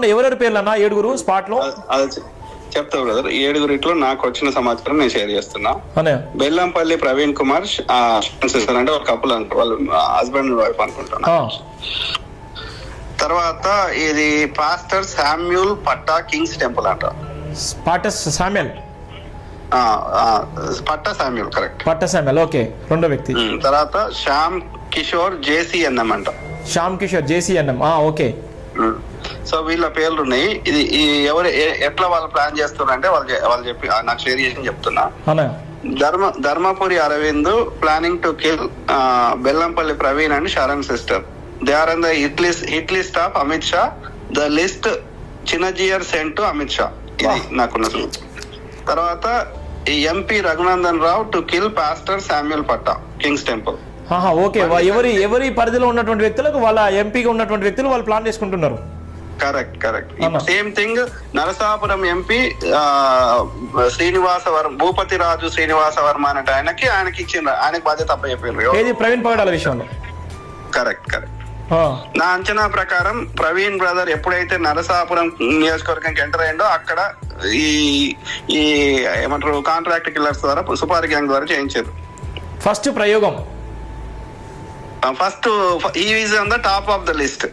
కాకుండా ఎవరెవరి పేర్లు అన్న 7 స్పాట్ లో? చెప్తా బ్రదర్. 7 నాకు వచ్చిన సమాచారం నేను షేర్ చేస్తున్నా. బెల్లంపల్లి ప్రవీణ్ కుమార్ సిస్టర్ అంటే ఒక కపుల్ అంటారు, వాళ్ళు హస్బెండ్ అండ్ వైఫ్ అనుకుంటున్నా. తర్వాత ఇది pastor Samuel Patta Kings temple అంట. పట్టా శామ్యూల్ కరెక్ట్. పట్టా శామ్యూల్ ఓకే. రెండో వ్యక్తి తర్వాత శ్యామ్ కిషోర్ జేసీఎన్ఎం అంట. Shyam Kishore JCNM okay. So వీళ్ళ పేర్లు ఉన్నాయి. ఇది ఎవరు ఎట్లా వాళ్ళు ప్లాన్ చేస్తున్నారంటే వాళ్ళు చెప్పి నాకు షేర్ చేసి చెప్తున్నా. Dharmapuri Arvind planning to kill Bellampalli Praveen and Sharan sister. They are in the hit list of Amit Shah. The list Chinna Jeeyar sent to Amit Shah. ఇది నాకున్న. తర్వాత MP Raghunandan Rao to kill pastor Samuel Patta Kings Temple. Okay. ఎవరి పరిధిలో ఉన్నటువంటి వ్యక్తులకు వాళ్ళ ఎంపీగా ఉన్నటువంటి వ్యక్తులు వాళ్ళు ప్లాన్ చేసుకుంటున్నారు. Correct. Same thing Narasapuram MP Bhupathi Raju Srinivasa Varma అన్నట్టు ఆయనకి ఇచ్చిండ్రు, ఆయనకి బాధ్యత అప్పచెప్పారు. ప్రవీణ్ పగడాల విషయంలో. కరెక్ట్. నా అంచనా ప్రకారం ప్రవీణ్ బ్రదర్ ఎప్పుడైతే నరసాపురం నియోజకవర్గానికి ఎంటర్ అయ్యిండో అక్కడ ఈ ఏమంటారు కాంట్రాక్ట్ కిల్లర్స్ ద్వారా సుపారి గ్యాంగ్ ద్వారా చేయించారు. ఫస్ట్ ప్రయోగం. ఫస్ట్ ఈ is on the top of the list.